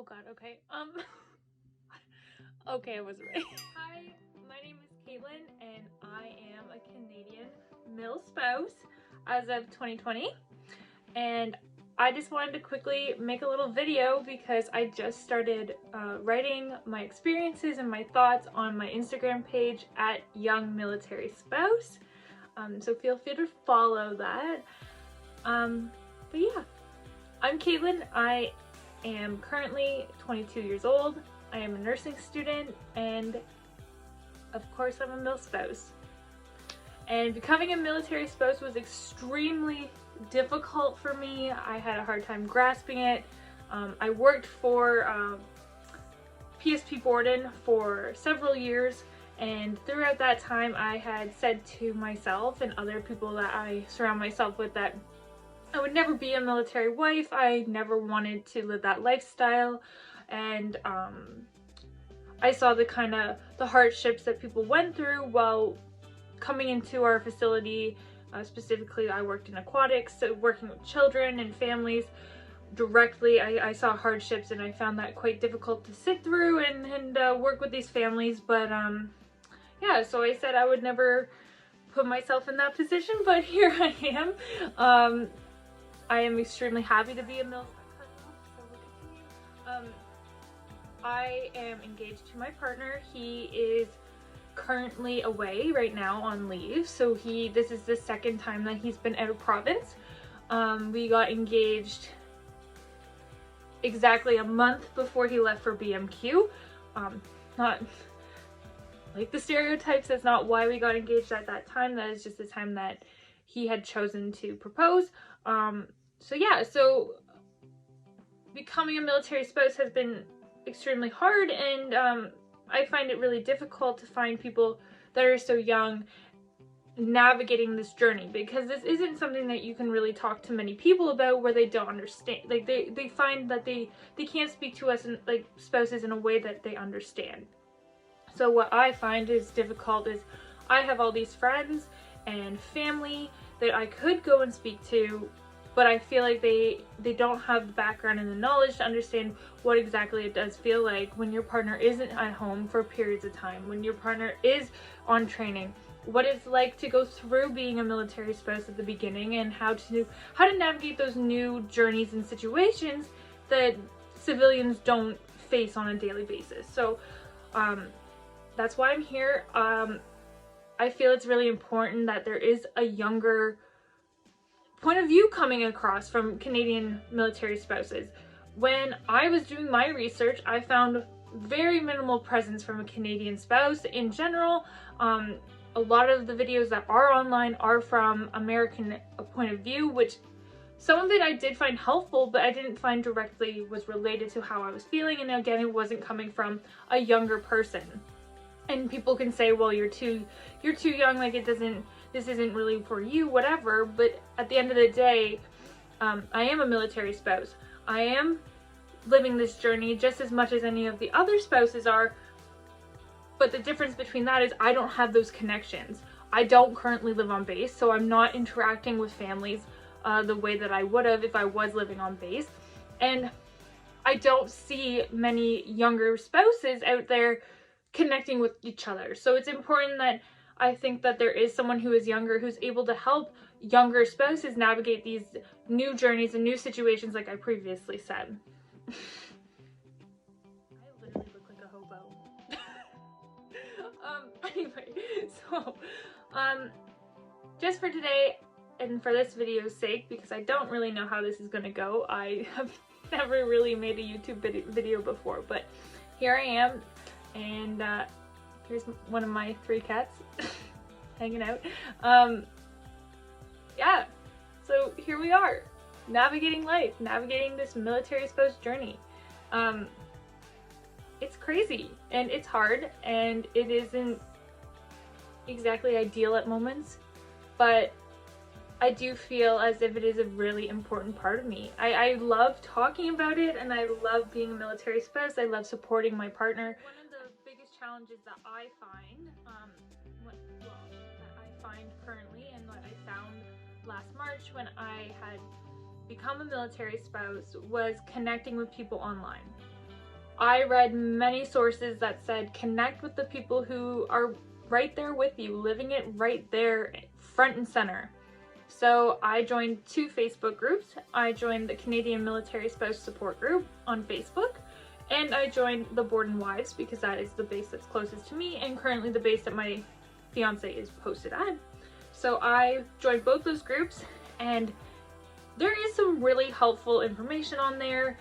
Oh god, okay. Okay, I wasn't ready. Hi, my name is Caitlin and I am a Canadian mil spouse as of 2020. And I just wanted to quickly make a little video because I just started writing my experiences and my thoughts on my Instagram page at Young Military Spouse. So feel free to follow that. But yeah, I'm Caitlin. I am currently 22 years old. I am a nursing student, and of course I'm a mil spouse. And becoming a military spouse was extremely difficult for me. I had a hard time grasping it. I worked for PSP Borden for several years, and throughout that time I had said to myself and other people that I surround myself with that I would never be a military wife. I never wanted to live that lifestyle, and I saw the hardships that people went through while coming into our facility. Specifically, I worked in aquatics, so working with children and families directly. I saw hardships, and I found that quite difficult to sit through and work with these families. But yeah, so I said I would never put myself in that position, but here I am. I am extremely happy to be a mil spouse. I am engaged to my partner. He is currently away right now on leave, so this is the second time that he's been out of province. We got engaged exactly a month before he left for BMQ. Not like the stereotypes, that's not why we got engaged at that time. That is just the time that he had chosen to propose. So yeah, so becoming a military spouse has been extremely hard, and I find it really difficult to find people that are so young navigating this journey, because this isn't something that you can really talk to many people about where they don't understand. Like they find that they can't speak to us, and like spouses, in a way that they understand. So what I find is difficult is I have all these friends and family that I could go and speak to, but I feel like they don't have the background and the knowledge to understand what exactly it does feel like when your partner isn't at home for periods of time, when your partner is on training, what it's like to go through being a military spouse at the beginning, and how to navigate those new journeys and situations that civilians don't face on a daily basis. So that's why I'm here. I feel it's really important that there is a younger point of view coming across from Canadian military spouses. When I was doing my research, I found very minimal presence from a Canadian spouse in general. A lot of the videos that are online are from American point of view, which some of it I did find helpful, but I didn't find directly was related to how I was feeling, and again, it wasn't coming from a younger person. And people can say, well, you're too young, like this isn't really for you, whatever. But at the end of the day, I am a military spouse. I am living this journey just as much as any of the other spouses are. But the difference between that is I don't have those connections. I don't currently live on base, so I'm not interacting with families the way that I would have if I was living on base. And I don't see many younger spouses out there connecting with each other. So it's important that I think that there is someone who is younger, who's able to help younger spouses navigate these new journeys and new situations, like I previously said. I literally look like a hobo. Anyway, so just for today and for this video's sake, because I don't really know how this is gonna go, I have never really made a YouTube video before, but here I am. And here's one of my 3 cats hanging out. Yeah, so here we are, navigating life, navigating this military spouse journey. It's crazy, and it's hard, and it isn't exactly ideal at moments, but I do feel as if it is a really important part of me. I love talking about it, and I love being a military spouse. I love supporting my partner. One of the biggest challenges that I find, currently, and what I found last March when I had become a military spouse, was connecting with people online. I read many sources that said connect with the people who are right there with you, living it right there, front and center. So I joined 2 Facebook groups. I joined the Canadian Military Spouse Support Group on Facebook, and I joined the Borden Wives because that is the base that's closest to me and currently the base that my fiance is posted at. So I joined both those groups, and there is some really helpful information on there,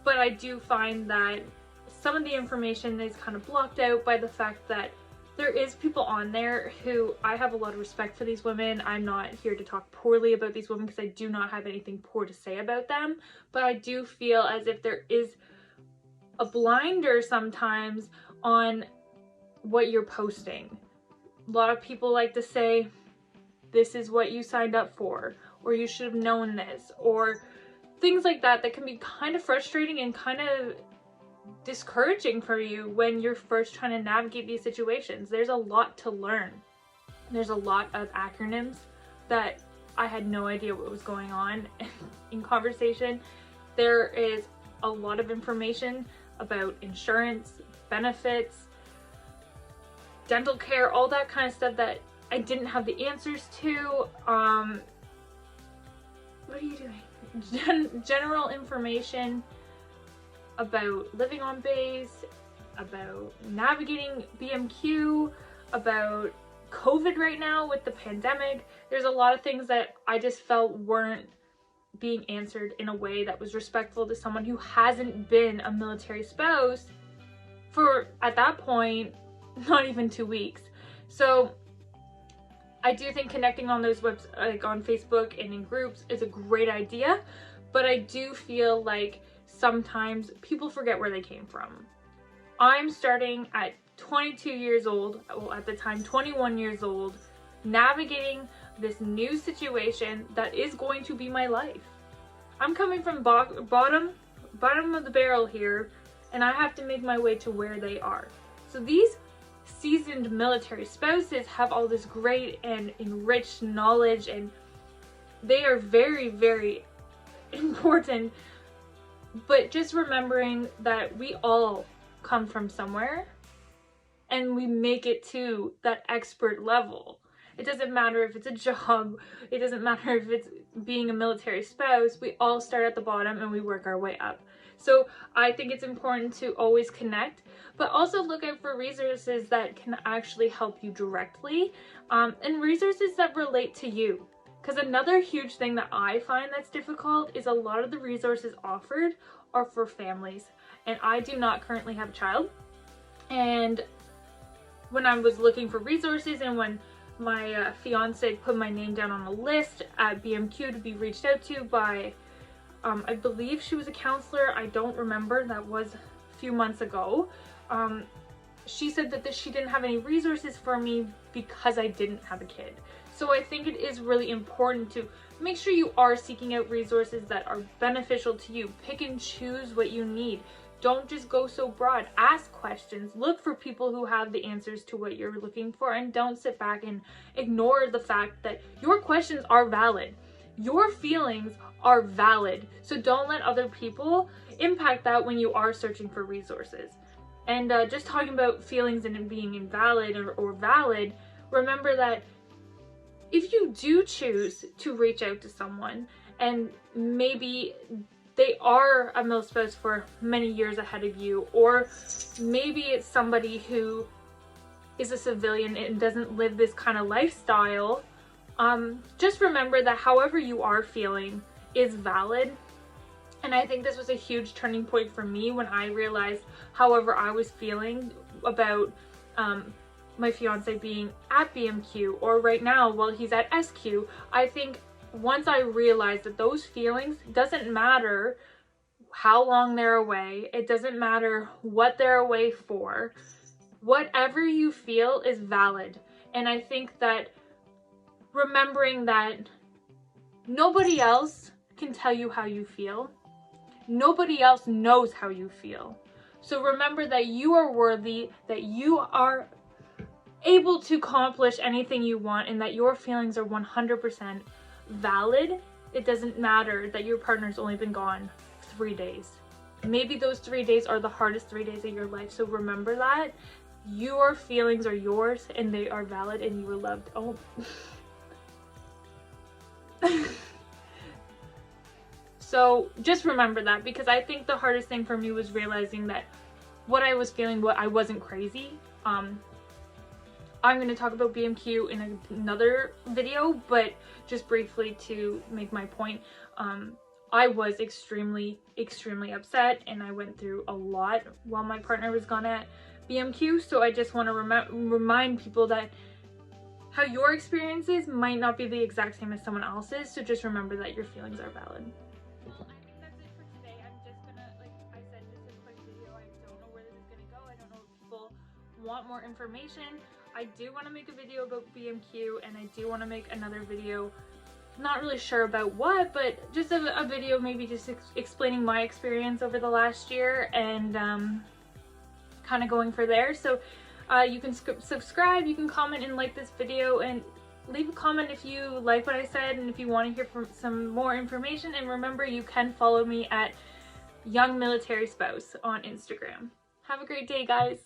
but I do find that some of the information is kind of blocked out by the fact that there is people on there who, I have a lot of respect for these women. I'm not here to talk poorly about these women because I do not have anything poor to say about them, but I do feel as if there is a blinder sometimes on what you're posting. A lot of people like to say, this is what you signed up for, or you should have known this, or things like that that can be kind of frustrating and kind of discouraging for you when you're first trying to navigate these situations. There's a lot to learn. There's a lot of acronyms that I had no idea what was going on in conversation. There is a lot of information about insurance, benefits, dental care, all that kind of stuff that I didn't have the answers to. What are you doing? General information about living on base, about navigating BMQ, about COVID right now with the pandemic. There's a lot of things that I just felt weren't being answered in a way that was respectful to someone who hasn't been a military spouse for, at that point, not even 2 weeks. So I do think connecting on those webs, like on Facebook and in groups, is a great idea, but I do feel like sometimes people forget where they came from. I'm starting at 22 years old, well at the time 21 years old, navigating this new situation that is going to be my life. I'm coming from bottom of the barrel here, and I have to make my way to where they are. So these seasoned military spouses have all this great and enriched knowledge, and they are very, very important. But just remembering that we all come from somewhere and we make it to that expert level. It doesn't matter if it's a job, it doesn't matter if it's being a military spouse, we all start at the bottom and we work our way up. So I think it's important to always connect, but also look out for resources that can actually help you directly, and resources that relate to you. Because another huge thing that I find that's difficult is a lot of the resources offered are for families. And I do not currently have a child. And when I was looking for resources and when my fiance put my name down on a list at BMQ to be reached out to by, I believe she was a counselor, I don't remember, that was a few months ago. She said that she didn't have any resources for me because I didn't have a kid. So I think it is really important to make sure you are seeking out resources that are beneficial to you. Pick and choose what you need. Don't just go so broad. Ask questions. Look for people who have the answers to what you're looking for, and don't sit back and ignore the fact that your questions are valid. Your feelings are valid. So don't let other people impact that when you are searching for resources. And just talking about feelings and it being invalid or valid, remember that if you do choose to reach out to someone and maybe they are a mil spouse for many years ahead of you, or maybe it's somebody who is a civilian and doesn't live this kind of lifestyle, just remember that however you are feeling is valid. And I think this was a huge turning point for me when I realized however I was feeling about my fiance being at BMQ, or right now while he's at SQ. I think once I realized that those feelings, doesn't matter how long they're away, it doesn't matter what they're away for, whatever you feel is valid. And I think that remembering that nobody else can tell you how you feel, nobody else knows how you feel. So remember that you are worthy, that you are able to accomplish anything you want, and that your feelings are 100% valid. It doesn't matter that your partner's only been gone 3 days. maybe those 3 days are the hardest 3 days of your life. So remember that your feelings are yours and they are valid and you are loved. Oh. So just remember that, because I think the hardest thing for me was realizing that what I was feeling, what I wasn't crazy. I'm going to talk about BMQ in another video, but just briefly to make my point, I was extremely upset, and I went through a lot while my partner was gone at BMQ. So I just want to remind people that how your experiences might not be the exact same as someone else's. So just remember that your feelings are valid. Well, I think that's it for today. I'm just gonna, like I said, just a quick video. I don't know where this is gonna go. I don't know if people want more information. I do want to make a video about BMQ, and I do want to make another video, not really sure about what, but just a video maybe just explaining my experience over the last year, and kind of going for there. So you can subscribe, you can comment and like this video, and leave a comment if you like what I said and if you want to hear from some more information. And remember, you can follow me at Young Military Spouse on Instagram. Have a great day, guys.